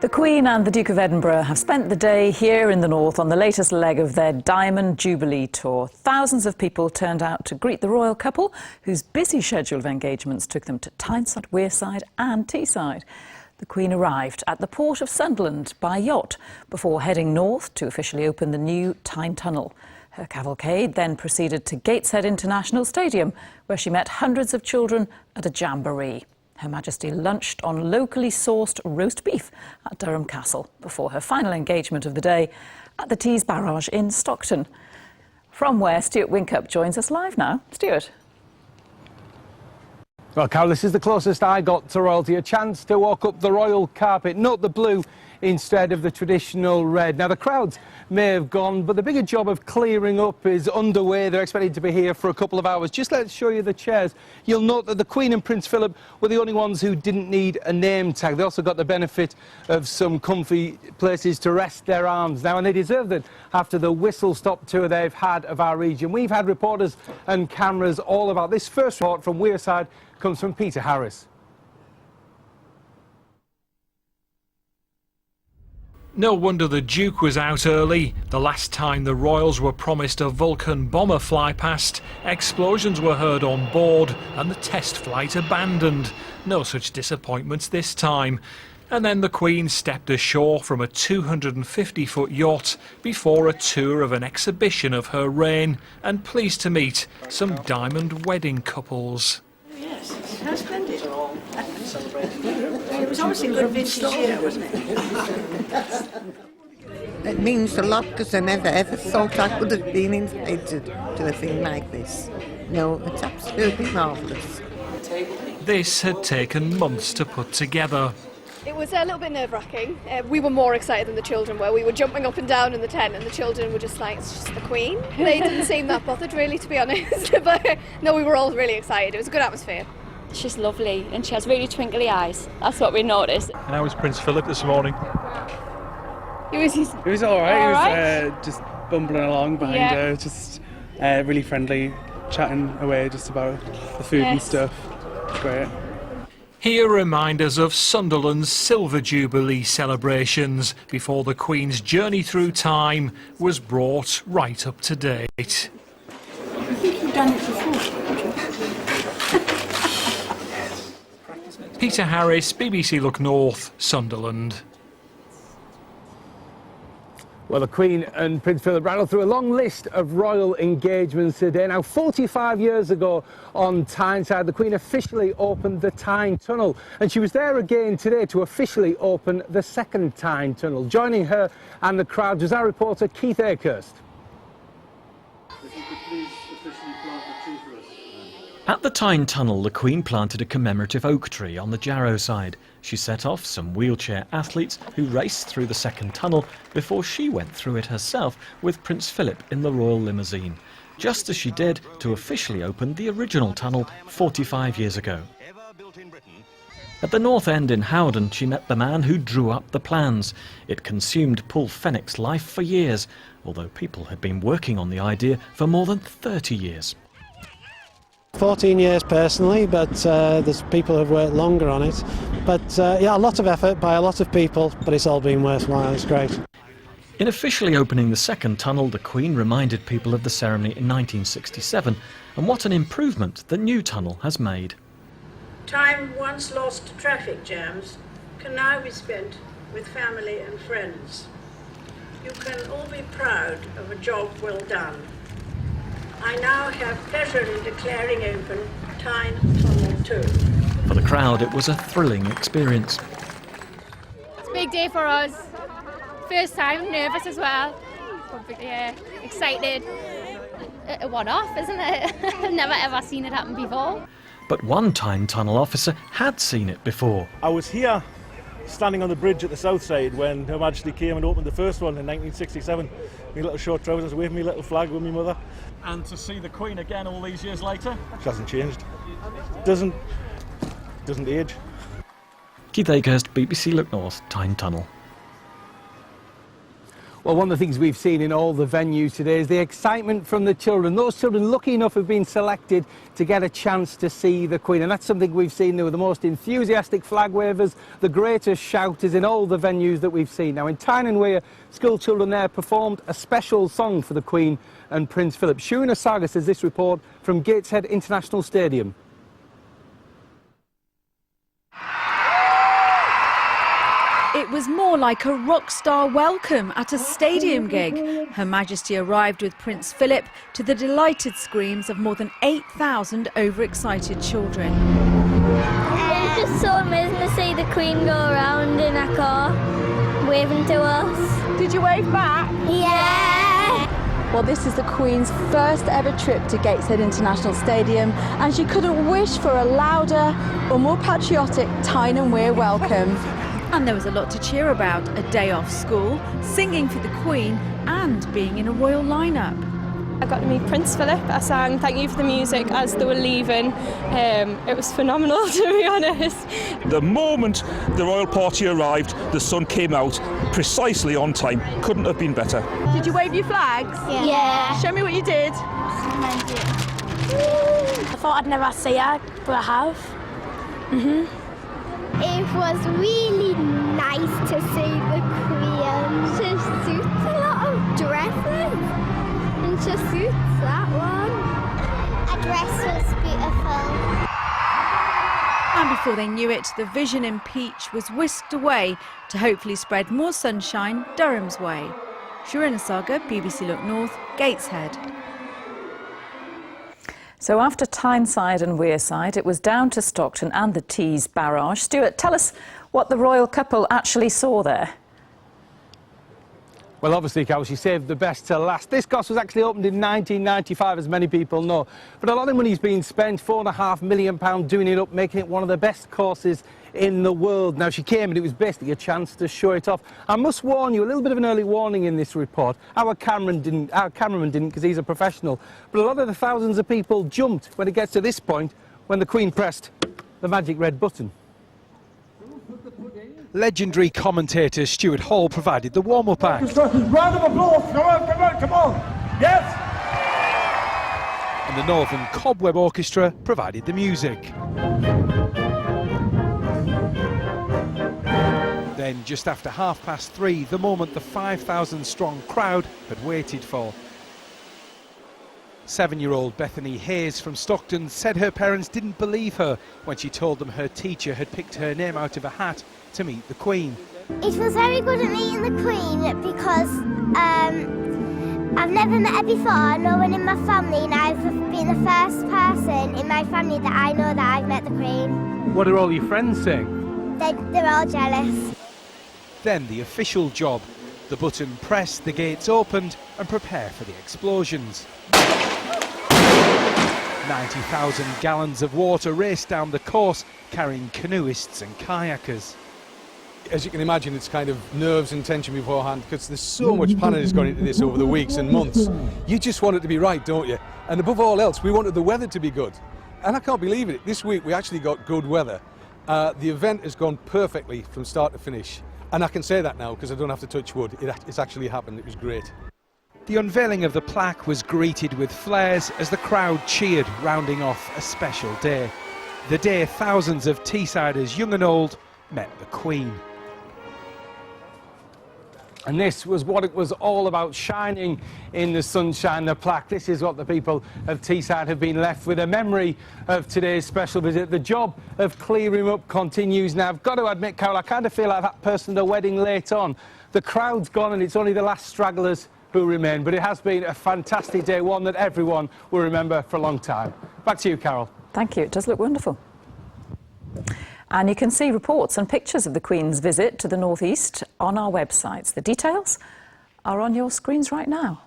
The Queen and the Duke of Edinburgh have spent the day here in the north on the latest leg of their Diamond Jubilee tour. Thousands of people turned out to greet the royal couple, whose busy schedule of engagements took them to Tyneside, Wearside and Teesside. The Queen arrived at the port of Sunderland by yacht before heading north to officially open the new Tyne Tunnel. Her cavalcade then proceeded to Gateshead International Stadium, where she met hundreds of children at a jamboree. Her Majesty lunched on locally sourced roast beef at Durham Castle before her final engagement of the day at the Tees Barrage in Stockton. From where Stuart Wincup joins us live now. Stuart. Well, Carol, this is the closest I got to royalty, a chance to walk up the royal carpet, note the blue instead of the traditional red. Now, the crowds may have gone, but the bigger job of clearing up is underway. They're expected to be here for a couple of hours. Just let's show you the chairs. You'll note that the Queen and Prince Philip were the only ones who didn't need a name tag. They also got the benefit of some comfy places to rest their arms now, and they deserve it after the whistle-stop tour they've had of our region. We've had reporters and cameras all about this. First report from Wearside comes from Peter Harris. No wonder the Duke was out early. The last time the royals were promised a Vulcan bomber fly past, explosions were heard on board and the test flight abandoned. No such disappointments this time. And then the Queen stepped ashore from a 250-foot yacht before a tour of an exhibition of her reign, and pleased to meet some diamond wedding couples. Yes, how splendid. It was obviously a good vintage year, wasn't it? It means a lot because I never ever thought I could have been invited to a thing like this. No, it's absolutely marvellous. This had taken months to put together. It was a little bit nerve-wracking. We were more excited than the children were. We were jumping up and down in the tent and the children were just like, it's just the Queen. They didn't seem that bothered really, to be honest. But no, we were all really excited. It was a good atmosphere. She's lovely and she has really twinkly eyes. That's what we noticed. And how was Prince Philip this morning? He was all right. He was just bumbling along behind her, just really friendly, chatting away just about the food and stuff. Great. Here reminders of Sunderland's Silver Jubilee celebrations before the Queen's journey through time was brought right up to date. I think you've done it before. Peter Harris, BBC Look North, Sunderland. Well, the Queen and Prince Philip rattled through a long list of royal engagements today. Now, 45 years ago on Tyneside, the Queen officially opened the Tyne Tunnel, and she was there again today to officially open the second Tyne Tunnel. Joining her and the crowd was our reporter Keith Akehurst. At the Tyne Tunnel, the Queen planted a commemorative oak tree on the Jarrow side. She set off some wheelchair athletes who raced through the second tunnel before she went through it herself with Prince Philip in the royal limousine, just as she did to officially open the original tunnel 45 years ago. At the north end in Howden, she met the man who drew up the plans. It consumed Paul Fenwick's life for years, although people had been working on the idea for more than 30 years. 14 years personally, but there's people who have worked longer on it. But yeah, a lot of effort by a lot of people, but it's all been worthwhile. It's great. In officially opening the second tunnel, the Queen reminded people of the ceremony in 1967 and what an improvement the new tunnel has made. Time once lost to traffic jams can now be spent with family and friends. You can all be proud of a job well done. I now have pleasure in declaring open Tyne Tunnel Two. For the crowd, it was a thrilling experience. It's a big day for us. First time, nervous as well. Yeah, excited. A one-off, isn't it? I've never ever seen it happen before. But one Tyne Tunnel officer had seen it before. I was here standing on the bridge at the south side when Her Majesty came and opened the first one in 1967. My little short trousers waving my little flag with my mother. And to see the Queen again all these years later? She hasn't changed. Doesn't age. Keith Akehurst, BBC Look North, Tyne Tunnel. Well, one of the things we've seen in all the venues today is the excitement from the children. Those children lucky enough have been selected to get a chance to see the Queen, and that's something we've seen. They were the most enthusiastic flag wavers, the greatest shouters in all the venues that we've seen. Now in Tyne and Wear, school children there performed a special song for the Queen and Prince Philip. Shurin Asaga says this report from Gateshead International Stadium. It was more like a rock star welcome at a stadium gig. Her Majesty arrived with Prince Philip to the delighted screams of more than 8,000 overexcited children. It was just so amazing to see the Queen go around in a car, waving to us. Did you wave back? Yeah! Well, this is the Queen's first ever trip to Gateshead International Stadium, and she couldn't wish for a louder or more patriotic Tyne and Wear welcome. And there was a lot to cheer about: a day off school, singing for the Queen, and being in a royal lineup. I got to meet Prince Philip. I sang "Thank You for the Music" as they were leaving. It was phenomenal, to be honest. The moment the royal party arrived, the sun came out precisely on time. Couldn't have been better. Did you wave your flags? Yeah. Show me what you did. I thought I'd never see her, but I have. It was really nice to see the Queen. She suits a lot of dresses, and she suits that one. A dress was beautiful. And before they knew it, the vision in peach was whisked away to hopefully spread more sunshine Durham's way. Shurin Asaga, BBC Look North, Gateshead. So after Tyneside and Wearside, it was down to Stockton and the Tees barrage. Stuart, tell us what the royal couple actually saw there. Well, obviously, Carol, she saved the best to last. This course was actually opened in 1995, as many people know. But a lot of money's been spent, £4.5 million doing it up, making it one of the best courses in the world. Now, she came and it was basically a chance to show it off. I must warn you, a little bit of an early warning in this report. Our cameraman didn't because he's a professional. But a lot of the thousands of people jumped when it gets to this point, when the Queen pressed the magic red button. Legendary commentator Stuart Hall provided the warm-up act. Round of applause, come on, come on, come on, yes! And the Northern Cobweb Orchestra provided the music. Then, just after 3:30, the moment the 5,000-strong crowd had waited for. 7-year-old Bethany Hayes from Stockton said her parents didn't believe her when she told them her teacher had picked her name out of a hat to meet the Queen. It was very good at meeting the Queen because I've never met her before. No one in my family, and I've been the first person in my family that I know that I've met the Queen. What are all your friends saying? They're all jealous. Then the official job. The button pressed, the gates opened, and prepare for the explosions. 90,000 gallons of water raced down the course, carrying canoeists and kayakers. As you can imagine, it's kind of nerves and tension beforehand because there's so much planning has gone into this over the weeks and months. You just want it to be right, don't you? And above all else, we wanted the weather to be good. And I can't believe it. This week we actually got good weather. The event has gone perfectly from start to finish. And I can say that now because I don't have to touch wood. It's actually happened. It was great. The unveiling of the plaque was greeted with flares as the crowd cheered, rounding off a special day. The day thousands of Teesiders, young and old, met the Queen. And this was what it was all about, shining in the sunshine, the plaque. This is what the people of Teesside have been left with, a memory of today's special visit. The job of clearing up continues now. I've got to admit, Carol, I kind of feel like that person at the wedding late on. The crowd's gone and it's only the last stragglers who remain. But it has been a fantastic day, one that everyone will remember for a long time. Back to you, Carol. Thank you. It does look wonderful. And you can see reports and pictures of the Queen's visit to the North East on our websites. The details are on your screens right now.